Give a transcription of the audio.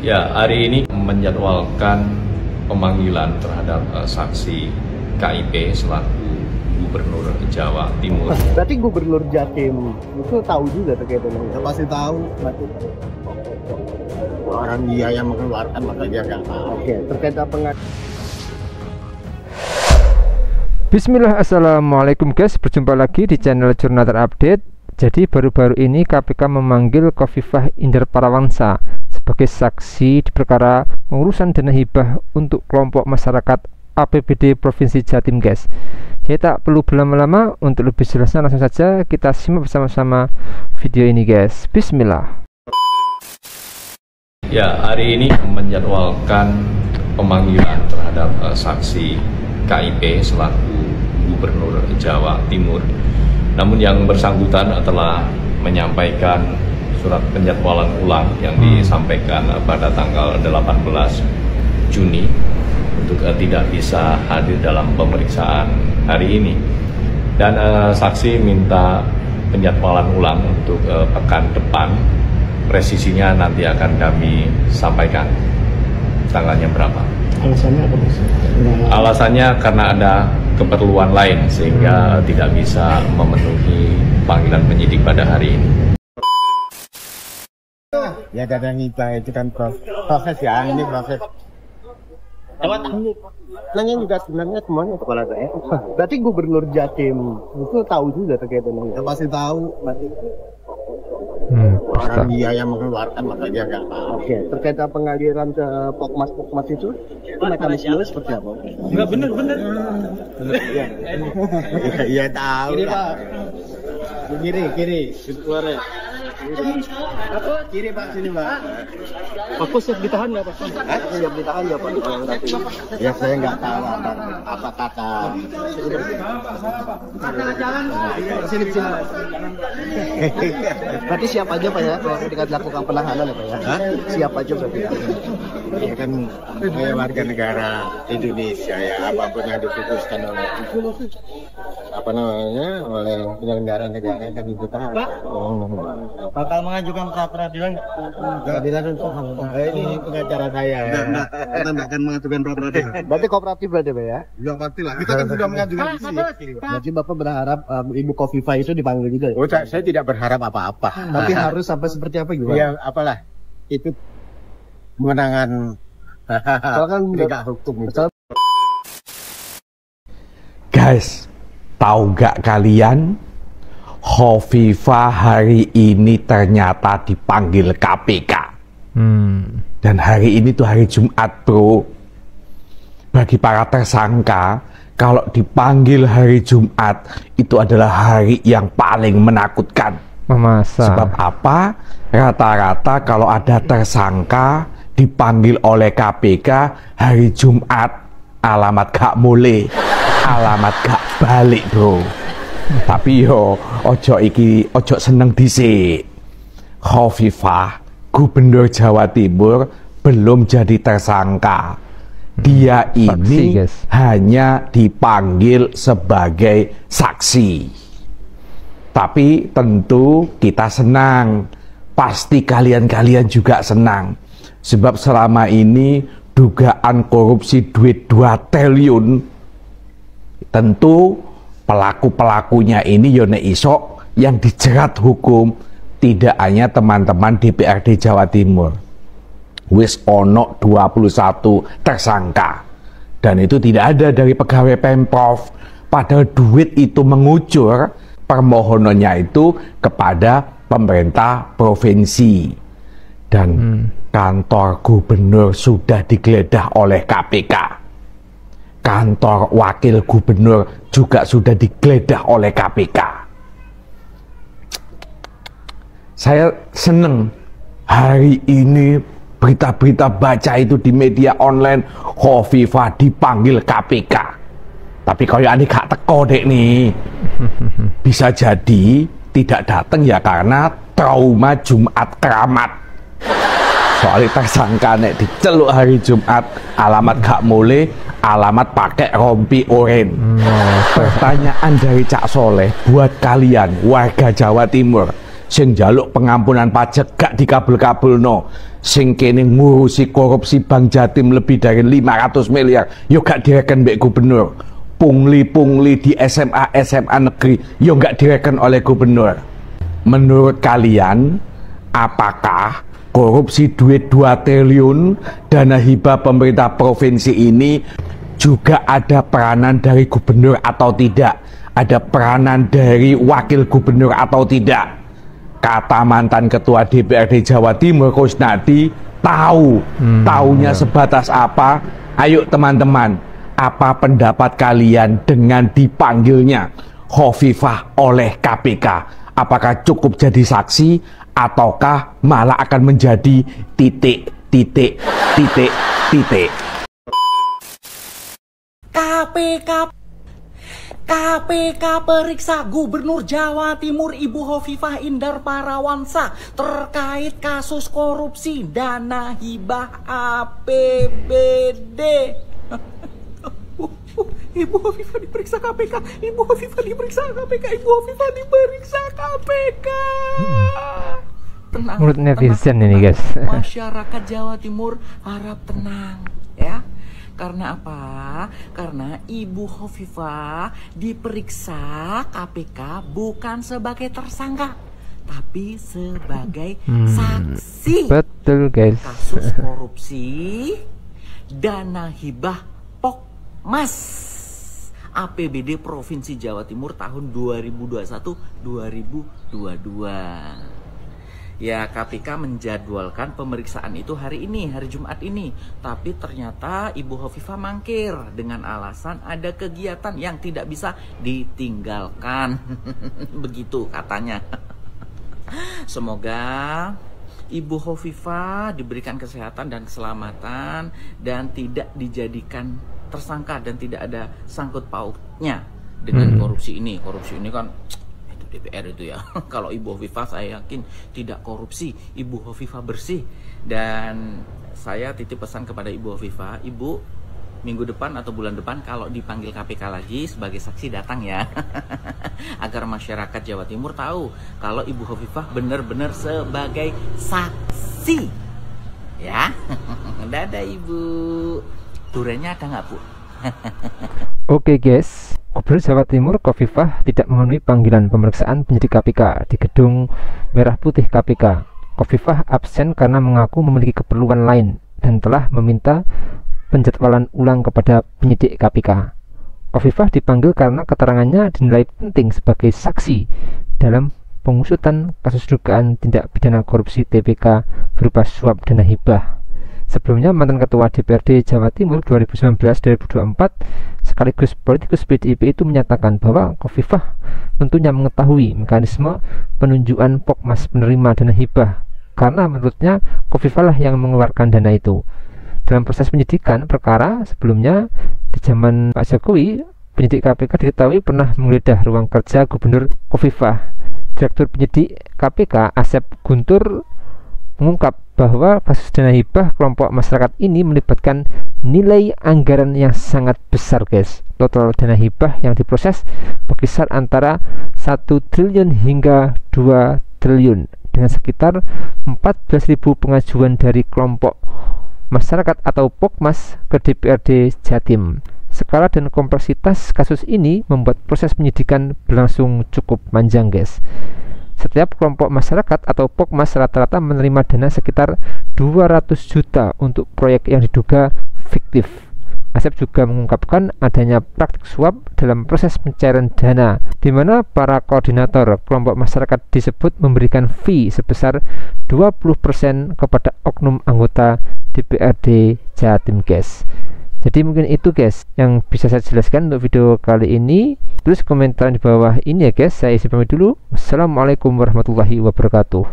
Ya, hari ini menjadwalkan pemanggilan terhadap saksi KIP selaku Gubernur Jawa Timur. Berarti Gubernur Jatim itu tahu juga terkait dengan itu? Ya pasti tahu. Orang dia yang mengeluarkan maka dia nggak tahu. Oke, terkait apa? Bismillah, assalamualaikum guys, berjumpa lagi di channel Jurnal Terupdate. Jadi baru-baru ini KPK memanggil Khofifah Indar Parawansa sebagai saksi di perkara pengurusan dana hibah untuk kelompok masyarakat APBD Provinsi Jatim guys. Jadi tak perlu berlama-lama, untuk lebih jelasnya langsung saja kita simak bersama-sama video ini guys. Bismillah. Ya, hari ini menjadwalkan pemanggilan terhadap saksi KIP selaku Gubernur Jawa Timur. Namun yang bersangkutan telah menyampaikan surat penjadwalan ulang yang disampaikan pada tanggal 18 Juni untuk tidak bisa hadir dalam pemeriksaan hari ini. Dan saksi minta penjadwalan ulang untuk pekan depan. Presisinya nanti akan kami sampaikan tanggalnya berapa. Alasannya apa mas? Alasannya karena ada keperluan lain sehingga tidak bisa memenuhi panggilan penyidik pada hari ini. Ya dana hibah itu kan proses ya, ini proses. Nanya juga sebenarnya semuanya kepala daerah. Berarti Gubernur Jatim itu tahu juga terkait dengan itu? Ya pasti tahu. Orang dia yang mengeluarkan maka dia nggak tahu. Oke, terkait pengaliran ke Pokmas itu mekanisme seperti apa? Enggak bener. Iya tahu. Kiri Pak. Kiri. Keluar ya. Kiri Pak, sini Pak. Aku siap ditahan nggak Pak? Siap ditahan nggak Pak? Ya saya nggak tahu apa kata. Sini. Berarti siap aja Pak ya ketika dilakukan penahanan ya Pak ya? Siap aja berarti. Ya kan saya warga negara Indonesia ya, apapun yang diputuskan oleh oleh penyelenggara negara kan itu tahu. Bakal mengajukan pra peradilan Ini pengacara saya. Kita akan mengajukan pra peradilan. Berarti kooperatif berarti Pak ya? Ya pastilah. Kita kan sudah mengajukan visi. Berarti Bapak berharap Ibu Khofifah itu dipanggil juga ya? Oh, saya tidak berharap apa-apa. Tapi harus sampai seperti apa gimana? Ya apalah. Itu kemenangan penegak hukum itu. Guys, tahu gak kalian, Khofifah hari ini ternyata dipanggil KPK. Dan hari ini tuh hari Jumat bro. Bagi para tersangka, kalau dipanggil hari Jumat itu adalah hari yang paling menakutkan. Memasa. Sebab apa? Rata-rata kalau ada tersangka dipanggil oleh KPK hari Jumat, alamat gak mulai, alamat gak balik bro. Tapi yo ojo seneng dhisik. Khofifah, Gubernur Jawa Timur, belum jadi tersangka. Dia ini hanya dipanggil sebagai saksi. Tapi tentu kita senang. Pasti kalian juga senang. Sebab selama ini dugaan korupsi duit 2 triliun, tentu pelaku-pelakunya ini yone isok yang dijerat hukum tidak hanya teman-teman DPRD Jawa Timur. Wis ono 21 tersangka. Dan itu tidak ada dari pegawai Pemprov. Padahal duit itu mengucur, permohonannya itu kepada pemerintah provinsi. Dan kantor gubernur sudah digeledah oleh KPK. Kantor wakil gubernur juga sudah digeledah oleh KPK. Saya seneng hari ini berita-berita baca itu di media online, Khofifah dipanggil KPK. Tapi kalau ini gak teko dek nih. Bisa jadi tidak datang ya karena trauma Jumat keramat. Soalnya tersangka nek diceluk hari Jumat, alamat gak mulai, alamat pakai rompi oren. Pertanyaan dari Cak Soleh buat kalian warga Jawa Timur, sing njaluk pengampunan pajak gak dikabul-kabulno, sing kene ngurusi korupsi Bank Jatim lebih dari 500 miliar yo gak direken mbek gubernur, pungli-pungli di SMA negeri yo gak direken oleh gubernur. Menurut kalian, apakah korupsi duit 2 triliun dana hibah pemerintah provinsi ini juga ada peranan dari gubernur atau tidak? Ada peranan dari wakil gubernur atau tidak? Kata mantan ketua DPRD Jawa Timur Kusnadi, taunya sebatas apa? Ayo teman-teman, apa pendapat kalian dengan dipanggilnya Hovifah oleh KPK? Apakah cukup jadi saksi ataukah malah akan menjadi titik. KPK periksa Gubernur Jawa Timur Ibu Hovifah Indar Parawansa terkait kasus korupsi dana hibah APBD. Ibu Hovifah diperiksa KPK. Ibu Hovifah diperiksa KPK. Ibu Hovifah diperiksa KPK. Tenang. Menurut netizen ini guys. Masyarakat Jawa Timur harap tenang ya. Karena apa? Karena Ibu Hovifah diperiksa KPK bukan sebagai tersangka, tapi sebagai saksi. Betul guys. Kasus korupsi dana hibah Pokmas APBD Provinsi Jawa Timur tahun 2021-2022. Ya, KPK menjadwalkan pemeriksaan itu hari ini, hari Jumat ini. Tapi ternyata Ibu Hovifah mangkir dengan alasan ada kegiatan yang tidak bisa ditinggalkan. Begitu katanya. Semoga Ibu Hovifah diberikan kesehatan dan keselamatan dan tidak dijadikan tersangka dan tidak ada sangkut pautnya dengan korupsi ini. Korupsi ini kan DPR itu ya. Kalau Ibu Hovifah saya yakin tidak korupsi, Ibu Hovifah bersih. Dan saya titip pesan kepada Ibu Hovifah, Ibu minggu depan atau bulan depan kalau dipanggil KPK lagi sebagai saksi datang ya. Agar masyarakat Jawa Timur tahu kalau Ibu Hovifah benar-benar sebagai saksi ya. Dadah Ibu. Duriannya ada nggak Bu? Oke guys, Gubernur Jawa Timur Hovifah tidak memenuhi panggilan pemeriksaan penyidik KPK di gedung Merah Putih KPK. Hovifah absen karena mengaku memiliki keperluan lain dan telah meminta penjadwalan ulang kepada penyidik KPK. Hovifah dipanggil karena keterangannya dinilai penting sebagai saksi dalam pengusutan kasus dugaan tindak pidana korupsi TPK berupa suap dana hibah. Sebelumnya mantan ketua DPRD Jawa Timur 2019-2024 sekaligus politikus PDIP itu menyatakan bahwa Hovifah tentunya mengetahui mekanisme penunjukan Pokmas penerima dana hibah karena menurutnya Hovifah lah yang mengeluarkan dana itu. Dalam proses penyidikan perkara sebelumnya di zaman Pak Jokowi, penyidik KPK diketahui pernah menggeledah ruang kerja Gubernur Hovifah. Direktur penyidik KPK Asep Guntur mengungkap bahwa kasus dana hibah kelompok masyarakat ini melibatkan nilai anggaran yang sangat besar guys. Total dana hibah yang diproses berkisar antara 1 triliun hingga 2 triliun dengan sekitar 14.000 pengajuan dari kelompok masyarakat atau Pokmas ke DPRD Jatim. Skala dan kompleksitas kasus ini membuat proses penyidikan berlangsung cukup panjang guys. Setiap kelompok masyarakat atau Pokmas rata-rata menerima dana sekitar 200 juta untuk proyek yang diduga fiktif. Asep juga mengungkapkan adanya praktik suap dalam proses pencairan dana, di mana para koordinator kelompok masyarakat disebut memberikan fee sebesar 20% kepada oknum anggota DPRD Jatim guys. Jadi mungkin itu guys yang bisa saya jelaskan untuk video kali ini. Tulis komentar di bawah ini ya guys. Saya isi pamit dulu. Wassalamualaikum warahmatullahi wabarakatuh.